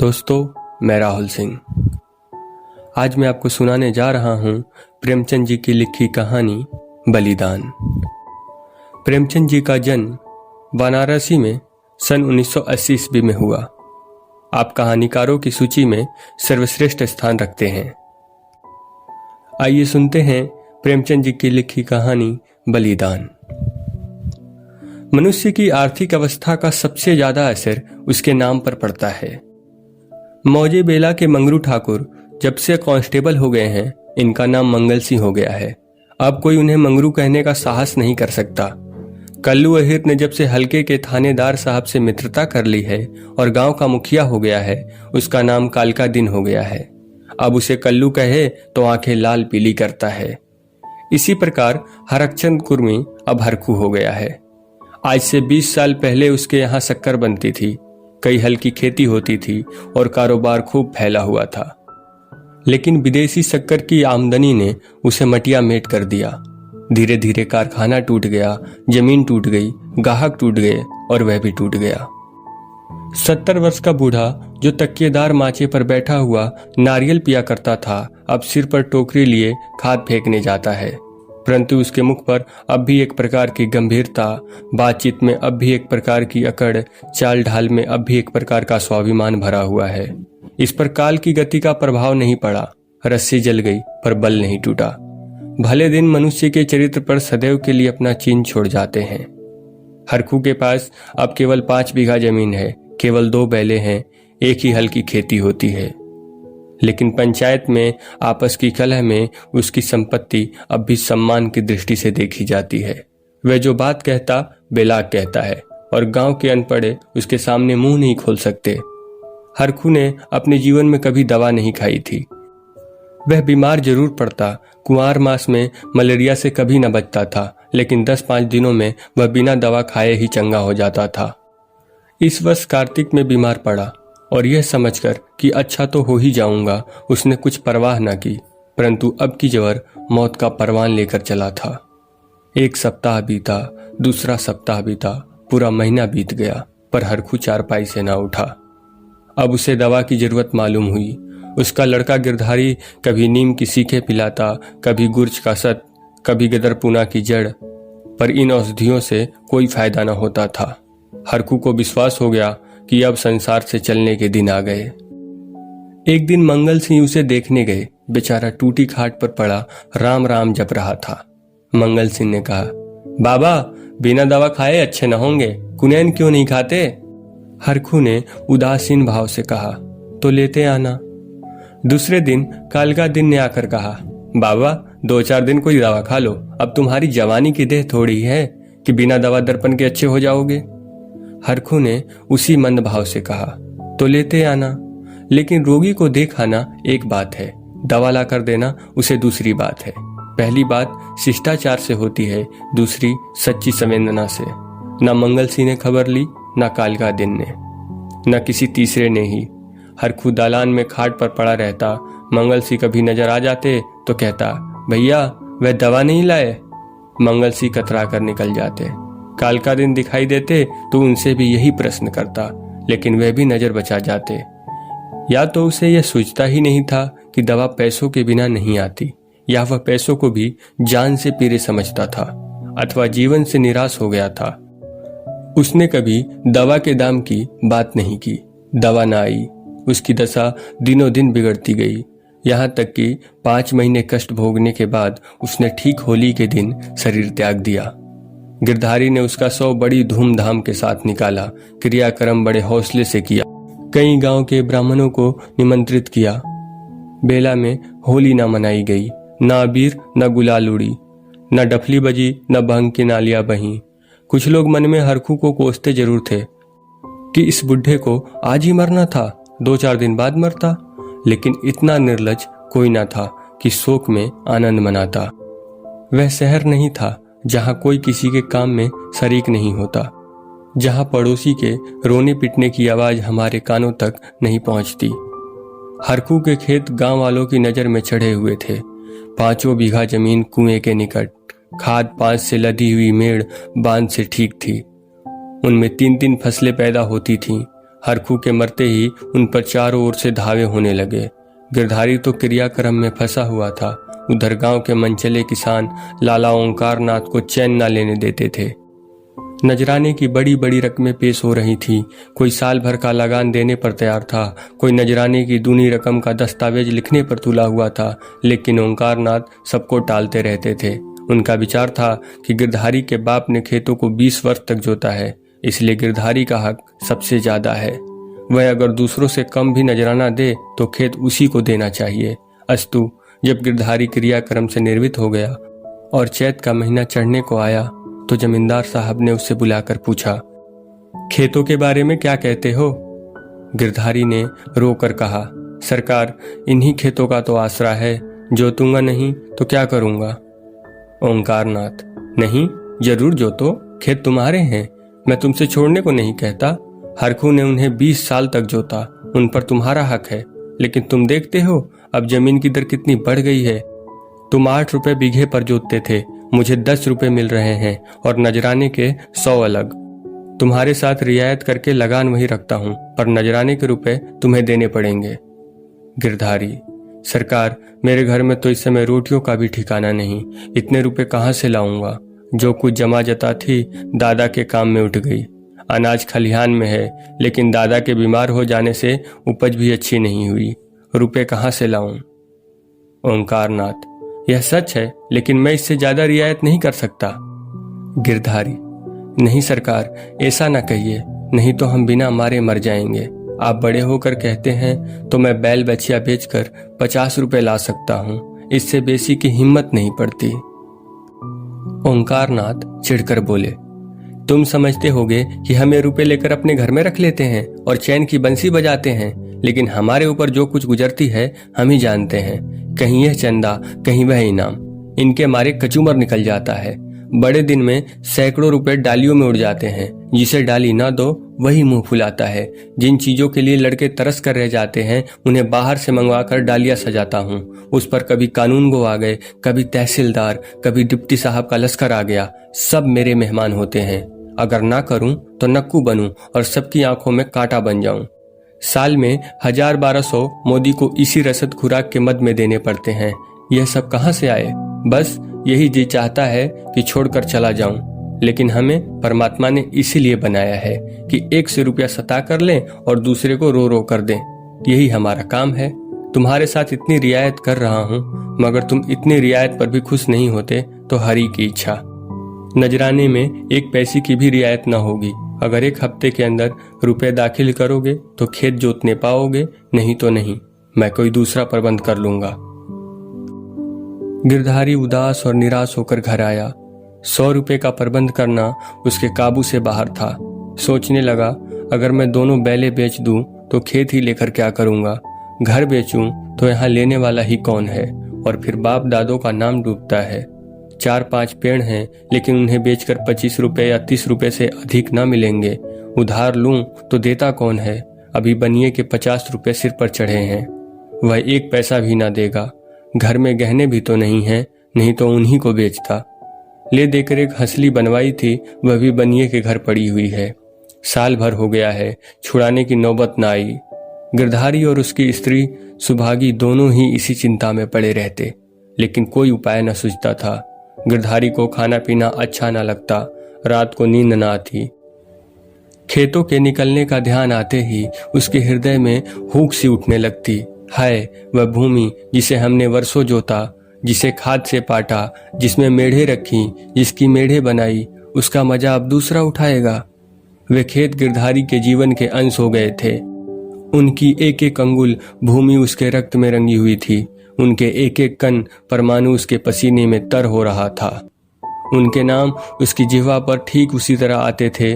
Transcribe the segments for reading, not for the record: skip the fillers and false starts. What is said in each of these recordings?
दोस्तों, मैं राहुल सिंह। आज मैं आपको सुनाने जा रहा हूं प्रेमचंद जी की लिखी कहानी बलिदान। प्रेमचंद जी का जन्म वाराणसी में सन 1980 ईस्वी में हुआ। आप कहानीकारों की सूची में सर्वश्रेष्ठ स्थान रखते हैं। आइए सुनते हैं प्रेमचंद जी की लिखी कहानी बलिदान। मनुष्य की आर्थिक अवस्था का सबसे ज्यादा असर उसके नाम पर पड़ता है। मौजे बेला के मंगरू ठाकुर जब से कांस्टेबल हो गए हैं, इनका नाम मंगल सिंह हो गया है। अब कोई उन्हें मंगरू कहने का साहस नहीं कर सकता। कल्लू अहिर ने जब से हल्के के थानेदार साहब से मित्रता कर ली है और गांव का मुखिया हो गया है, उसका नाम कालका दिन हो गया है। अब उसे कल्लू कहे तो आंखें लाल पीली करता है। इसी प्रकार हरकचंद कुर्मी अब हरखू हो गया है। आज से 20 साल पहले उसके यहाँ शक्कर बनती थी, कई हल की खेती होती थी और कारोबार खूब फैला हुआ था। लेकिन विदेशी शक्कर की आमदनी ने उसे मटिया मेट कर दिया। धीरे धीरे कारखाना टूट गया, जमीन टूट गई, ग्राहक टूट गए और वह भी टूट गया। 70 वर्ष का बूढ़ा जो तकिएदार माचे पर बैठा हुआ नारियल पिया करता था, अब सिर पर टोकरी लिए खाद फेंकने जाता है। परंतु उसके मुख पर अब भी एक प्रकार की गंभीरता, बातचीत में अब भी एक प्रकार की अकड़, चाल ढाल में अब भी एक प्रकार का स्वाभिमान भरा हुआ है। इस पर काल की गति का प्रभाव नहीं पड़ा। रस्सी जल गई पर बल नहीं टूटा। भले दिन मनुष्य के चरित्र पर सदैव के लिए अपना चिन्ह छोड़ जाते हैं। हरखू के पास अब केवल 5 बीघा जमीन है, केवल 2 बैले हैं, एक ही हल की खेती होती है। लेकिन पंचायत में आपस की कलह में उसकी संपत्ति अब भी सम्मान की दृष्टि से देखी जाती है। वह जो बात कहता बेलाग कहता है और गांव के अनपढ़े उसके सामने मुंह नहीं खोल सकते। हरखू ने अपने जीवन में कभी दवा नहीं खाई थी। वह बीमार जरूर पड़ता, कुंवार मास में मलेरिया से कभी न बचता था, लेकिन 10-5 दिनों में वह बिना दवा खाए ही चंगा हो जाता था। इस वर्ष कार्तिक में बीमार पड़ा और यह समझकर कि अच्छा तो हो ही जाऊंगा, उसने कुछ परवाह न की। परंतु अब की जबर मौत का परवान लेकर चला था। 1 सप्ताह बीता, दूसरा सप्ताह बीता, पूरा महीना बीत गया, पर हरखू चारपाई से ना उठा। अब उसे दवा की जरूरत मालूम हुई। उसका लड़का गिरधारी कभी नीम की सीखें पिलाता, कभी गुर्ज का सत, कभी गदरपुना की जड़, पर इन औषधियों से कोई फायदा न होता था। हरखू को विश्वास हो गया कि अब संसार से चलने के दिन आ गए। एक दिन मंगल सिंह उसे देखने गए। बेचारा टूटी खाट पर पड़ा राम राम जप रहा था। मंगल सिंह ने कहा, बाबा, बिना दवा खाए अच्छे न होंगे, कुनैन क्यों नहीं खाते? हरखू ने उदासीन भाव से कहा, तो लेते आना। दूसरे दिन कालका दिन ने आकर कहा, बाबा, 2-4 दिन कोई दवा खा लो, अब तुम्हारी जवानी की देह थोड़ी है कि बिना दवा दर्पण के अच्छे हो जाओगे। हरखू ने उसी मंद भाव से कहा, तो लेते आना। लेकिन रोगी को देख आना एक बात है, दवा ला कर देना उसे दूसरी बात है। पहली बात शिष्टाचार से होती है, दूसरी सच्ची संवेदना से। न मंगल सिंह ने खबर ली, न कालका दिन ने, न किसी तीसरे ने ही। हरखू दालान में खाट पर पड़ा रहता। मंगल सिंह कभी नजर आ जाते तो कहता, भैया, वह दवा नहीं लाए? मंगल सिंह कतरा कर निकल जाते। कालका दिन दिखाई देते तो उनसे भी यही प्रश्न करता, लेकिन वे भी नजर बचा जाते। या तो उसे यह सोचता ही नहीं था कि दवा पैसों के बिना नहीं आती, या वह पैसों को भी जान से पीरे समझता था, अथवा जीवन से निराश हो गया था। उसने कभी दवा के दाम की बात नहीं की। दवा न आई, उसकी दशा दिनों दिन बिगड़ती गई, यहाँ तक कि 5 महीने कष्ट भोगने के बाद उसने ठीक होली के दिन शरीर त्याग दिया। गिरधारी ने उसका शव बड़ी धूमधाम के साथ निकाला, क्रियाक्रम बड़े हौसले से किया। कई गांव के ब्राह्मणों को निमंत्रित किया। बेला में होली न मनाई गई, न अबीर न गुलाल उड़ी, न डफली बजी, न भंग की नालियां बही। कुछ लोग मन में हरखू को कोसते जरूर थे कि इस बुढ़े को आज ही मरना था, 2-4 दिन बाद मरता। लेकिन इतना निर्लज कोई न था कि शोक में आनंद मनाता। वह शहर नहीं था जहां कोई किसी के काम में शरीक नहीं होता, जहां पड़ोसी के रोने पिटने की आवाज हमारे कानों तक नहीं पहुंचती। हरखू के खेत गांव वालों की नजर में चढ़े हुए थे। 5 बीघा जमीन कुएं के निकट, खाद पांच से लदी हुई मेड़ बांध से ठीक थी। उनमें 3-3 फसलें पैदा होती थीं। हरखू के मरते ही उन पर चारों ओर से धावे होने लगे। गिरधारी तो क्रियाक्रम में फंसा हुआ था। उधर गांव के मनचले किसान लाला ओंकार नाथ को चैन न लेने देते थे। नजराने की बड़ी बड़ी रकमें पेश हो रही थी। कोई साल भर का लगान देने पर तैयार था, कोई नजराने की दूनी रकम का दस्तावेज लिखने पर तुला हुआ था, लेकिन ओंकार नाथ सबको टालते रहते थे। उनका विचार था कि गिरधारी के बाप ने खेतों को 20 वर्ष तक जोता है, इसलिए गिरधारी का हक सबसे ज्यादा है। वह अगर दूसरों से कम भी नजराना दे तो खेत उसी को देना चाहिए। अस्तु जब गिरधारी क्रियाक्रम से निर्वित हो गया और चैत का महीना चढ़ने को आया तो जमींदार साहब ने उससे बुलाकर पूछा, खेतों के बारे में क्या कहते हो? गिरधारी ने रोकर कहा, सरकार इन्हीं खेतों का तो आसरा है, जोतूंगा नहीं तो क्या करूंगा? ओंकार नाथ, नहीं जरूर जोतो, खेत तुम्हारे हैं, मैं तुमसे छोड़ने को नहीं कहता। हरखू ने उन्हें 20 साल तक जोता, उन पर तुम्हारा हक है, लेकिन तुम देखते हो अब जमीन की दर कितनी बढ़ गई है। तुम 8 रुपए बीघे पर जोतते थे, मुझे 10 रुपए मिल रहे हैं और नजराने के 100 अलग। तुम्हारे साथ रियायत करके लगान वही रखता हूँ, पर नजराने के रुपए तुम्हें देने पड़ेंगे। गिरधारी, सरकार मेरे घर में तो इस समय रोटियों का भी ठिकाना नहीं, इतने रुपए कहाँ से लाऊंगा? जो कुछ जमा जता थी दादा के काम में उठ गई। अनाज खलिहान में है, लेकिन दादा के बीमार हो जाने से उपज भी अच्छी नहीं हुई, रुपए कहाँ से लाऊं? ओंकार नाथ, यह सच है, लेकिन मैं इससे ज्यादा रियायत नहीं कर सकता। गिरधारी, नहीं सरकार, ऐसा ना कहिए, नहीं तो हम बिना मारे मर जाएंगे। आप बड़े होकर कहते हैं तो मैं बैल बछिया बेचकर 50 रुपए ला सकता हूँ, इससे बेसी की हिम्मत नहीं पड़ती। ओंकार नाथ चिढ़कर बोले, तुम समझते होगे कि हमें रुपए लेकर अपने घर में रख लेते हैं और चैन की बंसी बजाते हैं, लेकिन हमारे ऊपर जो कुछ गुजरती है हम ही जानते हैं। कहीं यह चंदा, कहीं वह इनाम, इनके मारे कचूमर निकल जाता है। बड़े दिन में सैकड़ों रुपए डालियों में उड़ जाते हैं। जिसे डाली ना दो वही मुंह फुलाता है। जिन चीजों के लिए लड़के तरस कर रह जाते हैं उन्हें बाहर से मंगवाकर डालियां सजाता हूँ। उस पर कभी कानून गो आ गए, कभी तहसीलदार, कभी डिप्टी साहब का लश्कर आ गया, सब मेरे मेहमान होते हैं। अगर ना करूं तो नक्कू बनूं और सबकी आंखों में कांटा बन जाऊं। साल में 1000-1200 मोदी को इसी रसद खुराक के मद में देने पड़ते हैं। यह सब कहां से आए? बस यही जी चाहता है कि छोड़कर चला जाऊं, लेकिन हमें परमात्मा ने इसीलिए बनाया है कि एक से रुपया सता कर लें और दूसरे को रो रो कर दें। यही हमारा काम है। तुम्हारे साथ इतनी रियायत कर रहा हूं, मगर तुम इतनी रियायत पर भी खुश नहीं होते तो हरि की इच्छा। नजराने में 1 पैसे की भी रियायत न होगी। अगर 1 हफ्ते के अंदर रुपए दाखिल करोगे तो खेत जोतने पाओगे, नहीं तो नहीं। मैं कोई दूसरा प्रबंध कर लूंगा। गिरधारी उदास और निराश होकर घर आया। 100 रुपए का प्रबंध करना उसके काबू से बाहर था। सोचने लगा, अगर मैं दोनों बैले बेच दूं तो खेत ही लेकर क्या करूंगा? घर बेचूं तो यहाँ लेने वाला ही कौन है? और फिर बाप दादों का नाम डूबता है। 4-5 पेड़ हैं, लेकिन उन्हें बेचकर 25 रुपए या 30 रुपए से अधिक न मिलेंगे। उधार लूं तो देता कौन है? अभी बनिए के 50 रुपए सिर पर चढ़े हैं, वह 1 पैसा भी ना देगा। घर में गहने भी तो नहीं है, नहीं तो उन्हीं को बेचता। ले देकर एक हंसली बनवाई थी, वह भी बनिए के घर पड़ी हुई है। साल भर हो गया है, छुड़ाने की नौबत न आई। गिरधारी और उसकी स्त्री सुभागी दोनों ही इसी चिंता में पड़े रहते, लेकिन कोई उपाय न सूझता था। गिरधारी को खाना पीना अच्छा न लगता, रात को नींद न आती। खेतों के निकलने का ध्यान आते ही उसके हृदय में हूक सी उठने लगती। हाय, वह भूमि जिसे हमने वर्षों जोता, जिसे खाद से पाटा, जिसमें मेढ़े रखी, जिसकी मेढ़े बनाई, उसका मजा अब दूसरा उठाएगा। वे खेत गिरधारी के जीवन के अंश हो गए थे। उनकी एक एक अंगुल भूमि उसके रक्त में रंगी हुई थी। उनके एक एक कण परमाणु उसके पसीने में तर हो रहा था। उनके नाम उसकी जिह्वा पर ठीक उसी तरह आते थे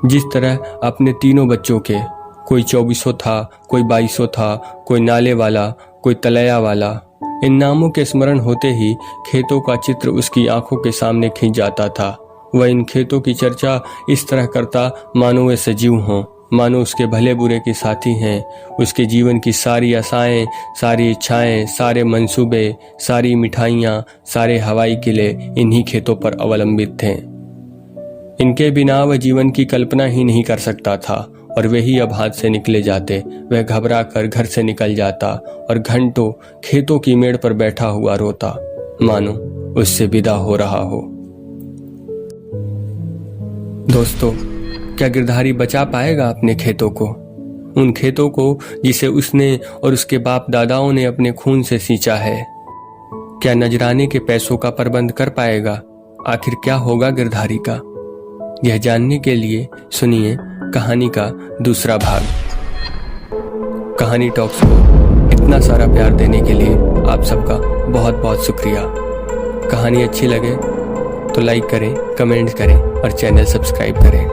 जिस तरह अपने तीनों बच्चों के। कोई 2400 था, कोई 2200 था, कोई नाले वाला, कोई तलैया वाला। इन नामों के स्मरण होते ही खेतों का चित्र उसकी आंखों के सामने खिंच जाता था। वह इन खेतों की चर्चा इस तरह करता मानो वे सजीव हों। मानो उसके भले बुरे के साथी हैं। उसके जीवन की सारी आशाएं, सारी इच्छाएं, सारे मंसूबे, सारी मिठाइयाँ, सारे हवाई किले इन्हीं खेतों पर अवलंबित थे। इनके बिना वह जीवन की कल्पना ही नहीं कर सकता था और वे ही अब हाथ से निकले जाते। वह घबरा कर घर से निकल जाता और घंटों खेतों की मेड़ पर बैठा हुआ रोता, मानो उससे विदा हो रहा हो। दोस्तों, क्या गिरधारी बचा पाएगा अपने खेतों को, उन खेतों को जिसे उसने और उसके बाप दादाओं ने अपने खून से सींचा है? क्या नजराने के पैसों का प्रबंध कर पाएगा? आखिर क्या होगा गिरधारी का? यह जानने के लिए सुनिए कहानी का दूसरा भाग। कहानी टॉक्स को इतना सारा प्यार देने के लिए आप सबका बहुत बहुत शुक्रिया। कहानी अच्छी लगे तो लाइक करें, कमेंट करें और चैनल सब्सक्राइब करें।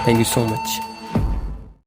Thank you so much.